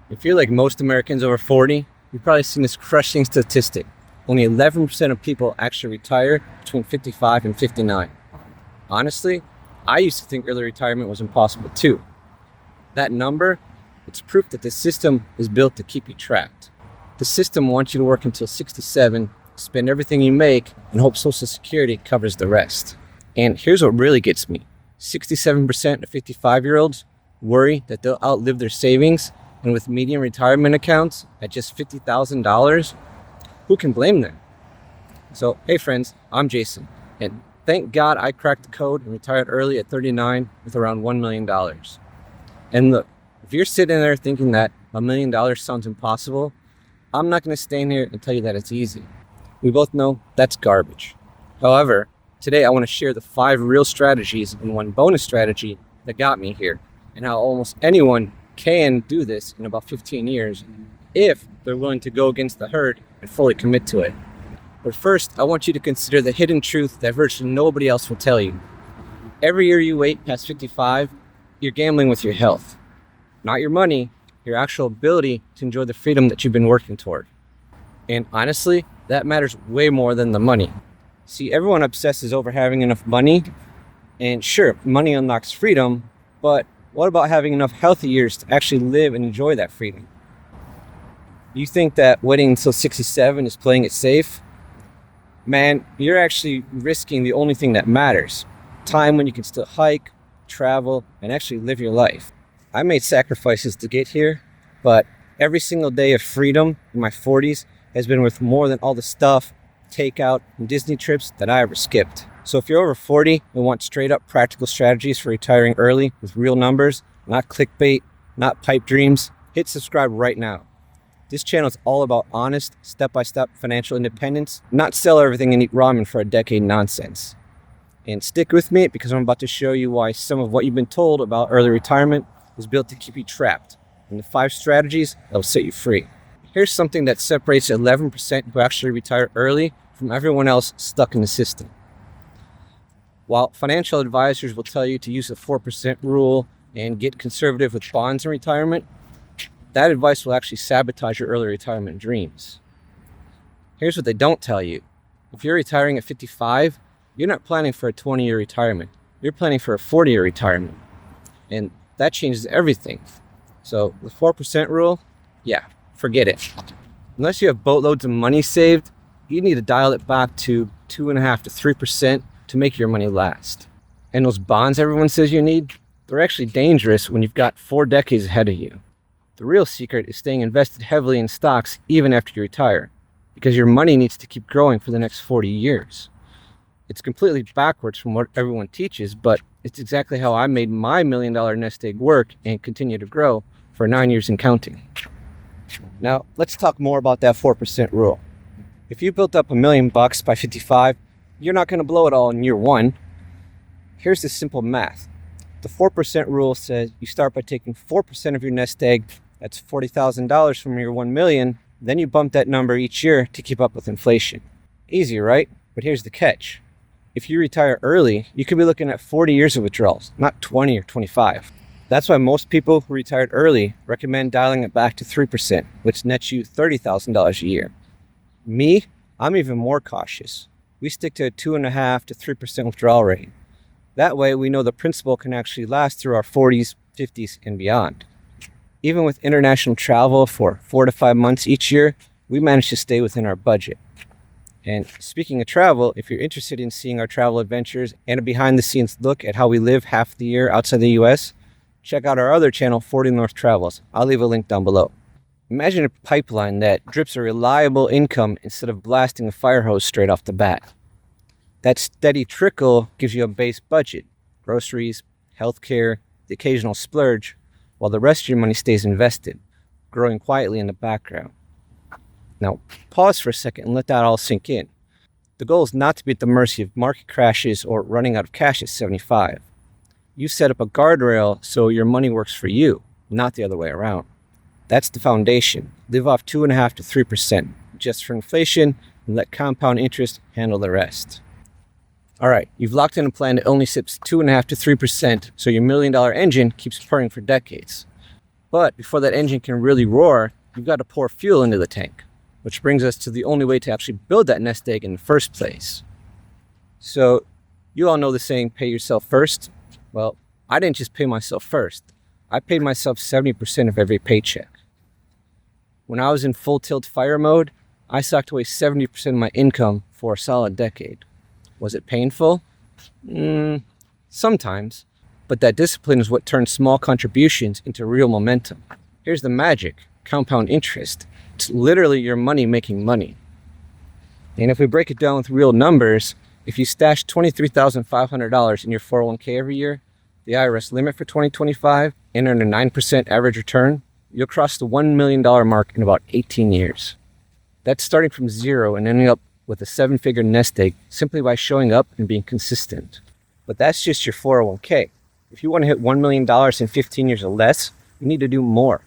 If you're like most Americans over 40, you've probably seen this crushing statistic. Only 11% of people actually retire between 55 and 59. Honestly, I used to think early retirement was impossible too. That number, it's proof that the system is built to keep you trapped. The system wants you to work until 67, spend everything you make, and hope Social Security covers the rest. And here's what really gets me. 67% of 55-year-olds worry that they'll outlive their savings, and with median retirement accounts at just $50,000, who can blame them? So, hey friends, I'm Jason, and thank God I cracked the code and retired early at 39 with around $1 million. And look, if you're sitting there thinking that $1 million sounds impossible, I'm not going to stand here and tell you that it's easy. We both know that's garbage. However, today I want to share the 5 real strategies and 1 bonus strategy that got me here, and how almost anyone can do this in about 15 years if they're willing to go against the herd and fully commit to it. But first, I want you to consider the hidden truth that virtually nobody else will tell you. Every year you wait past 55, you're gambling with your health. Not your money, your actual ability to enjoy the freedom that you've been working toward. And honestly, that matters way more than the money. See, everyone obsesses over having enough money, and sure, money unlocks freedom, but what about having enough healthy years to actually live and enjoy that freedom? You think that waiting until 67 is playing it safe? Man, you're actually risking the only thing that matters. Time when you can still hike, travel, and actually live your life. I made sacrifices to get here, but every single day of freedom in my 40s has been worth more than all the stuff, takeout, and Disney trips that I ever skipped. So if you're over 40 and want straight up practical strategies for retiring early with real numbers, not clickbait, not pipe dreams, hit subscribe right now. This channel is all about honest, step-by-step financial independence, not sell everything and eat ramen for a decade nonsense. And stick with me because I'm about to show you why some of what you've been told about early retirement is built to keep you trapped, and the 5 strategies that will set you free. Here's something that separates 11% who actually retire early from everyone else stuck in the system. While financial advisors will tell you to use the 4% rule and get conservative with bonds in retirement, that advice will actually sabotage your early retirement dreams. Here's what they don't tell you. If you're retiring at 55, you're not planning for a 20-year retirement. You're planning for a 40-year retirement. And that changes everything. So the 4% rule, yeah, forget it. Unless you have boatloads of money saved, you need to dial it back to 2.5% to 3% to make your money last. And those bonds everyone says you need, they're actually dangerous when you've got 4 decades ahead of you. The real secret is staying invested heavily in stocks even after you retire, because your money needs to keep growing for the next 40 years. It's completely backwards from what everyone teaches, but it's exactly how I made my $1 million nest egg work and continue to grow for 9 years and counting. Now, let's talk more about that 4% rule. If you built up $1 million by 55, you're not going to blow it all in year 1. Here's the simple math. The 4% rule says you start by taking 4% of your nest egg, that's $40,000 from your 1 million, then you bump that number each year to keep up with inflation. Easy, right? But here's the catch. If you retire early, you could be looking at 40 years of withdrawals, not 20 or 25. That's why most people who retired early recommend dialing it back to 3%, which nets you $30,000 a year. Me, I'm even more cautious. We stick to a 2.5% to 3% withdrawal rate. That way we know the principal can actually last through our 40s, 50s, and beyond. Even with international travel for 4 to 5 months each year, we manage to stay within our budget. And speaking of travel, if you're interested in seeing our travel adventures and a behind-the-scenes look at how we live half the year outside the US, check out our other channel, 40 North Travels. I'll leave a link down below. Imagine a pipeline that drips a reliable income instead of blasting a fire hose straight off the bat. That steady trickle gives you a base budget, groceries, healthcare, the occasional splurge, while the rest of your money stays invested, growing quietly in the background. Now, pause for a second and let that all sink in. The goal is not to be at the mercy of market crashes or running out of cash at 75. You set up a guardrail so your money works for you, not the other way around. That's the foundation. Live off 2.5% to 3%, just for inflation, and let compound interest handle the rest. All right, you've locked in a plan that only sips 2.5% to 3%, so your $1 million engine keeps purring for decades. But before that engine can really roar, you've got to pour fuel into the tank, which brings us to the only way to actually build that nest egg in the first place. So you all know the saying, pay yourself first. Well, I didn't just pay myself first. I paid myself 70% of every paycheck. When I was in full tilt fire mode, I socked away 70% of my income for a solid decade. Was it painful? Sometimes. But that discipline is what turns small contributions into real momentum. Here's the magic: compound interest. It's literally your money making money. And if we break it down with real numbers, if you stash $23,500 in your 401k every year, the IRS limit for 2025, and earn a 9% average return, you'll cross the $1 million mark in about 18 years. That's starting from zero and ending up with a 7-figure nest egg simply by showing up and being consistent. But that's just your 401k. If you want to hit $1 million in 15 years or less, you need to do more.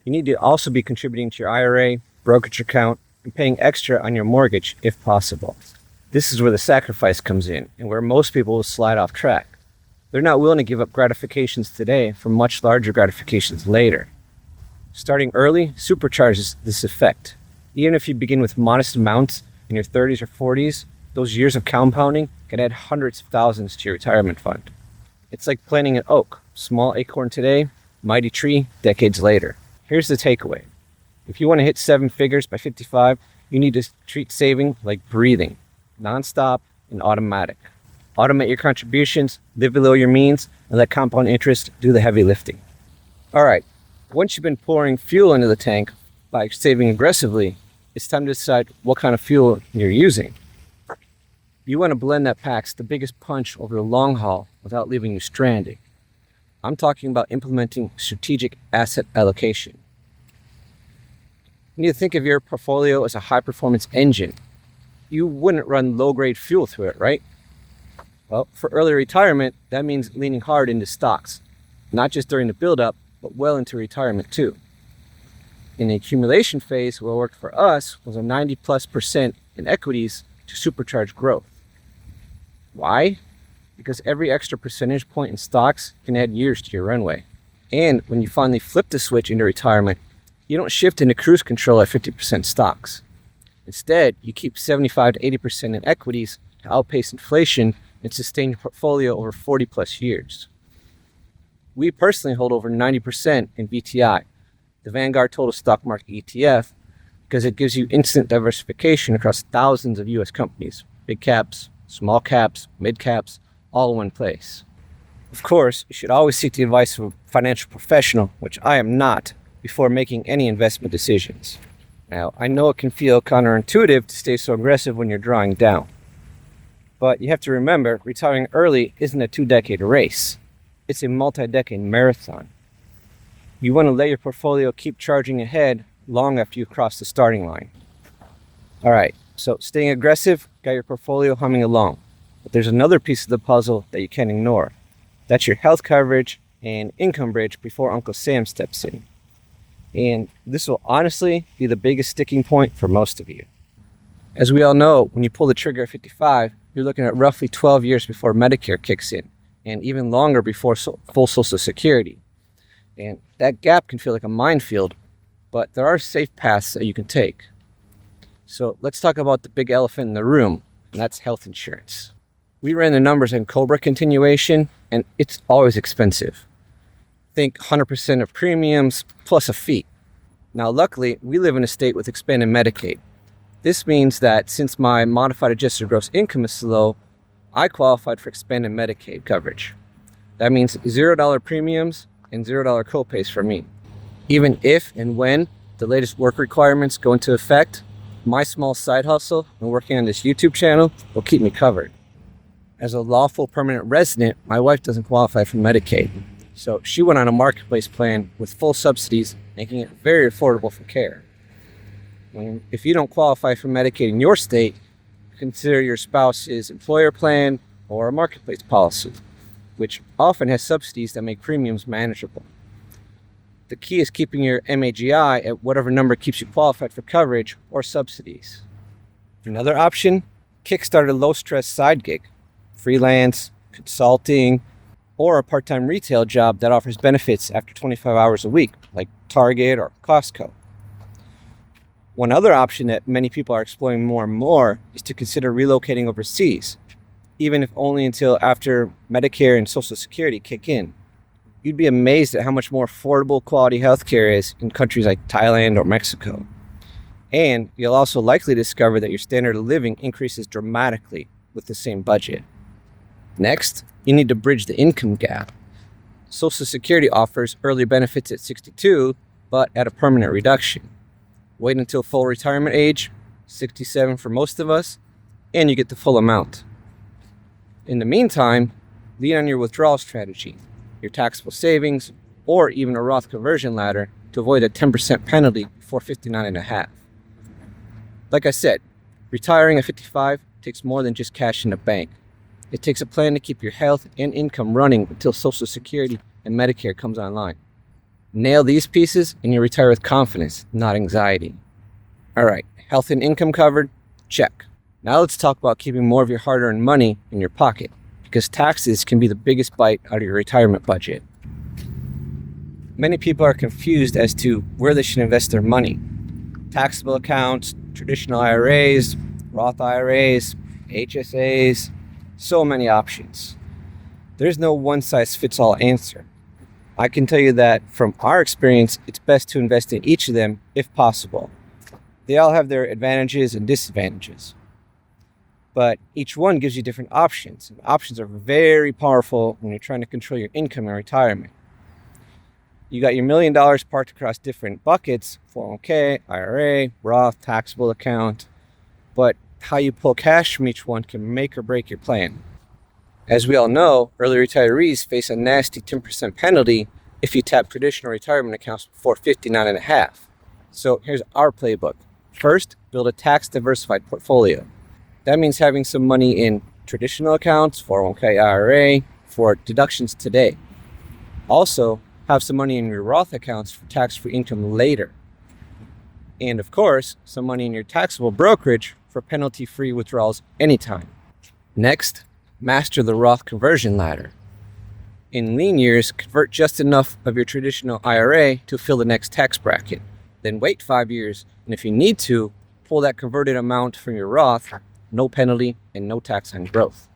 You need to also be contributing to your IRA, brokerage account, and paying extra on your mortgage if possible. This is where the sacrifice comes in, and where most people will slide off track. They're not willing to give up gratifications today for much larger gratifications later. Starting early supercharges this effect. Even if you begin with modest amounts in your 30s or 40s, those years of compounding can add hundreds of thousands to your retirement fund. It's like planting an oak. Small acorn today, mighty tree decades later. Here's the takeaway. If you want to hit 7 figures by 55, you need to treat saving like breathing, nonstop and automatic. Automate your contributions, live below your means, and let compound interest do the heavy lifting. All right, once you've been pouring fuel into the tank by saving aggressively, it's time to decide what kind of fuel you're using. You want to blend that packs the biggest punch over the long haul without leaving you stranded. I'm talking about implementing strategic asset allocation. You need to think of your portfolio as a high-performance engine. You wouldn't run low-grade fuel through it, right? Well, for early retirement, that means leaning hard into stocks, not just during the build-up, but well into retirement too. In the accumulation phase, what worked for us was a 90+% in equities to supercharge growth. Why? Because every extra percentage point in stocks can add years to your runway. And when you finally flip the switch into retirement, you don't shift into cruise control at 50% stocks. Instead, you keep 75 to 80% in equities to outpace inflation and sustain your portfolio over 40 plus years. We personally hold over 90% in VTI, the Vanguard Total Stock Market ETF, because it gives you instant diversification across thousands of US companies, big caps, small caps, mid caps, all in one place. Of course, you should always seek the advice of a financial professional, which I am not, before making any investment decisions. Now, I know it can feel counterintuitive to stay so aggressive when you're drawing down. But you have to remember, retiring early isn't a 2-decade race. It's a multi-decade marathon. You want to let your portfolio keep charging ahead long after you cross the starting line. All right, so staying aggressive got your portfolio humming along. But there's another piece of the puzzle that you can't ignore. That's your health coverage and income bridge before Uncle Sam steps in. And this will honestly be the biggest sticking point for most of you. As we all know, when you pull the trigger at 55, you're looking at roughly 12 years before Medicare kicks in, and even longer before full Social Security. And that gap can feel like a minefield, but there are safe paths that you can take. So let's talk about the big elephant in the room, and that's health insurance. We ran the numbers in Cobra continuation, and it's always expensive. Think 100% of premiums plus a fee. Now, luckily, we live in a state with expanded Medicaid. This means that since my modified adjusted gross income is low, I qualified for expanded Medicaid coverage. That means $0 premiums and $0 copays for me. Even if and when the latest work requirements go into effect, my small side hustle and working on this YouTube channel will keep me covered. As a lawful permanent resident, my wife doesn't qualify for Medicaid. So she went on a marketplace plan with full subsidies, making it very affordable for care. And if you don't qualify for Medicaid in your state, consider your spouse's employer plan or a marketplace policy, which often has subsidies that make premiums manageable. The key is keeping your MAGI at whatever number keeps you qualified for coverage or subsidies. Another option, kickstart a low-stress side gig, freelance, consulting, or a part-time retail job that offers benefits after 25 hours a week, like Target or Costco. One other option that many people are exploring more and more is to consider relocating overseas, even if only until after Medicare and Social Security kick in. You'd be amazed at how much more affordable quality healthcare is in countries like Thailand or Mexico. And you'll also likely discover that your standard of living increases dramatically with the same budget. Next, you need to bridge the income gap. Social Security offers early benefits at 62, but at a permanent reduction. Wait until full retirement age, 67 for most of us, and you get the full amount. In the meantime, lean on your withdrawal strategy, your taxable savings, or even a Roth conversion ladder to avoid a 10% penalty before 59 and a half. Like I said, retiring at 55 takes more than just cash in the bank. It takes a plan to keep your health and income running until Social Security and Medicare comes online. Nail these pieces and you retire with confidence, not anxiety. All right, health and income covered? Check. Now let's talk about keeping more of your hard-earned money in your pocket, because taxes can be the biggest bite out of your retirement budget. Many people are confused as to where they should invest their money. Taxable accounts, traditional IRAs, Roth IRAs, HSAs, so many options. There's no one-size-fits-all answer. I can tell you that from our experience, it's best to invest in each of them if possible. They all have their advantages and disadvantages. But each one gives you different options. And options are very powerful when you're trying to control your income in retirement. You got your $1 million parked across different buckets, 401k, IRA, Roth, taxable account. But how you pull cash from each one can make or break your plan. As we all know, early retirees face a nasty 10% penalty if you tap traditional retirement accounts before 59 and a half. So here's our playbook. First, build a tax-diversified portfolio. That means having some money in traditional accounts, 401k, IRA, for deductions today. Also, have some money in your Roth accounts for tax-free income later. And of course, some money in your taxable brokerage for penalty-free withdrawals anytime. Next, master the Roth conversion ladder. In lean years, convert just enough of your traditional IRA to fill the next tax bracket. Then wait 5 years, and if you need to, pull that converted amount from your Roth, no penalty and no tax on growth.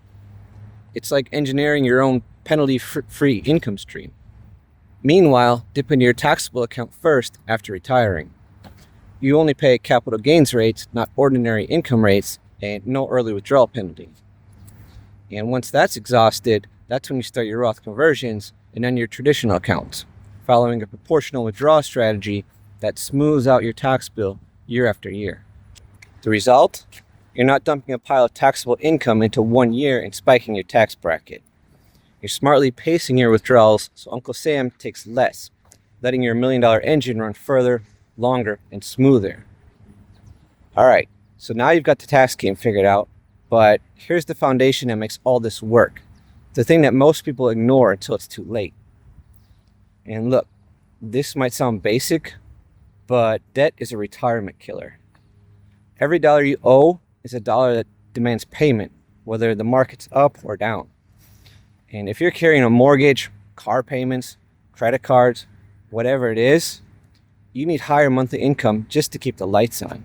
It's like engineering your own penalty-free income stream. Meanwhile, dip into your taxable account first after retiring. You only pay capital gains rates, not ordinary income rates, and no early withdrawal penalty. And once that's exhausted, that's when you start your Roth conversions and then your traditional accounts, following a proportional withdrawal strategy that smooths out your tax bill year after year. The result? You're not dumping a pile of taxable income into 1 year and spiking your tax bracket. You're smartly pacing your withdrawals so Uncle Sam takes less, letting your $1 million engine run further, longer, and smoother. All right, so now you've got the tax game figured out, but here's the foundation that makes all this work. The thing that most people ignore until it's too late. And look, this might sound basic, but debt is a retirement killer. Every dollar you owe is a dollar that demands payment, whether the market's up or down. And if you're carrying a mortgage, car payments, credit cards, whatever it is, you need higher monthly income just to keep the lights on.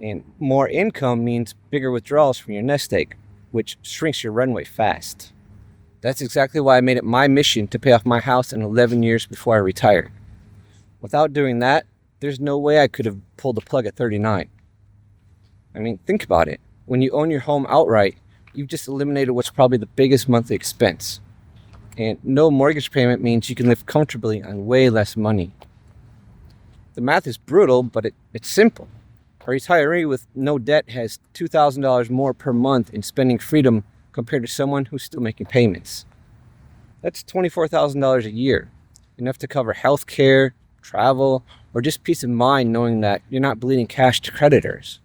And more income means bigger withdrawals from your nest egg, which shrinks your runway fast. That's exactly why I made it my mission to pay off my house in 11 years before I retired. Without doing that, there's no way I could have pulled the plug at 39. I mean, think about it. When you own your home outright, you've just eliminated what's probably the biggest monthly expense. And no mortgage payment means you can live comfortably on way less money. The math is brutal, but it's simple. A retiree with no debt has $2,000 more per month in spending freedom compared to someone who's still making payments. That's $24,000 a year, enough to cover health care, travel, or just peace of mind knowing that you're not bleeding cash to creditors.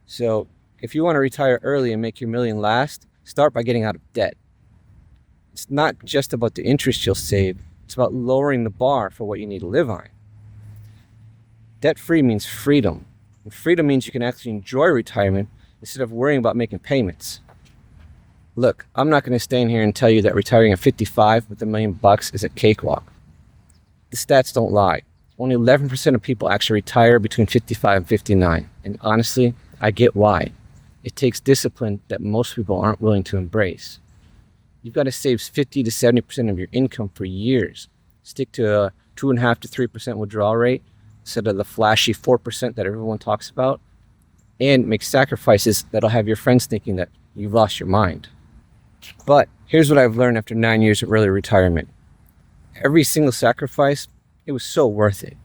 So if you want to retire early and make your million last, start by getting out of debt. It's not just about the interest you'll save, it's about lowering the bar for what you need to live on. Debt-free means freedom. And freedom means you can actually enjoy retirement instead of worrying about making payments. Look, I'm not going to stand here and tell you that retiring at 55 with $1 million is a cakewalk. The stats don't lie. Only 11% of people actually retire between 55 and 59. And honestly, I get why. It takes discipline that most people aren't willing to embrace. You've got to save 50 to 70% of your income for years. Stick to a 2.5 to 3% withdrawal rate instead of the flashy 4% that everyone talks about. And make sacrifices that'll have your friends thinking that you've lost your mind. But here's what I've learned after 9 years of early retirement. Every single sacrifice, it was so worth it.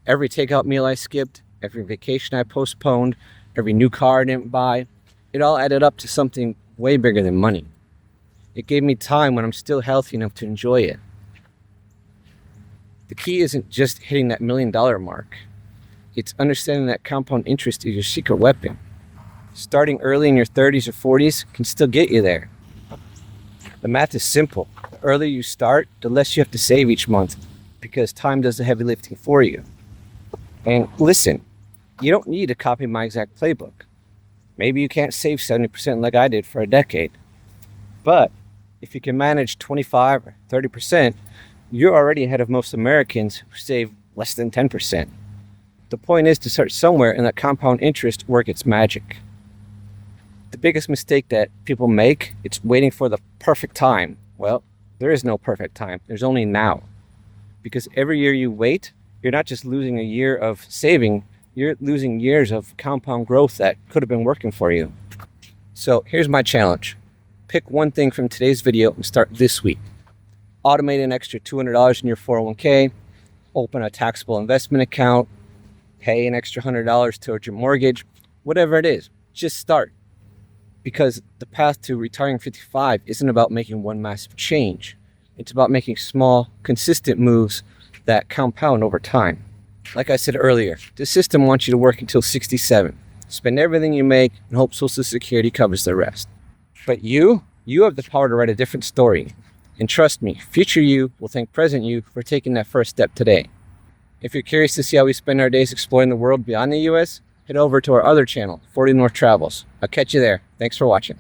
Every takeout meal I skipped, every vacation I postponed, every new car I didn't buy, it all added up to something way bigger than money. It gave me time when I'm still healthy enough to enjoy it. The key isn't just hitting that $1 million mark. It's understanding that compound interest is your secret weapon. Starting early in your 30s or 40s can still get you there. The math is simple. The earlier you start, the less you have to save each month because time does the heavy lifting for you. And listen, you don't need to copy my exact playbook. Maybe you can't save 70% like I did for a decade. But if you can manage 25 or 30%, you're already ahead of most Americans who save less than 10%. The point is to start somewhere and let compound interest work its magic. The biggest mistake that people make, it's waiting for the perfect time. Well, there is no perfect time. There's only now. Because every year you wait, you're not just losing a year of saving, you're losing years of compound growth that could have been working for you. So here's my challenge. Pick one thing from today's video and start this week. Automate an extra $200 in your 401k, open a taxable investment account, pay an extra $100 towards your mortgage, whatever it is, just start. Because the path to retiring 55 isn't about making one massive change. It's about making small, consistent moves that compound over time. Like I said earlier, the system wants you to work until 67. Spend everything you make and hope Social Security covers the rest. But you have the power to write a different story. And trust me, future you will thank present you for taking that first step today. If you're curious to see how we spend our days exploring the world beyond the US, head over to our other channel, 40 North Travels. I'll catch you there. Thanks for watching.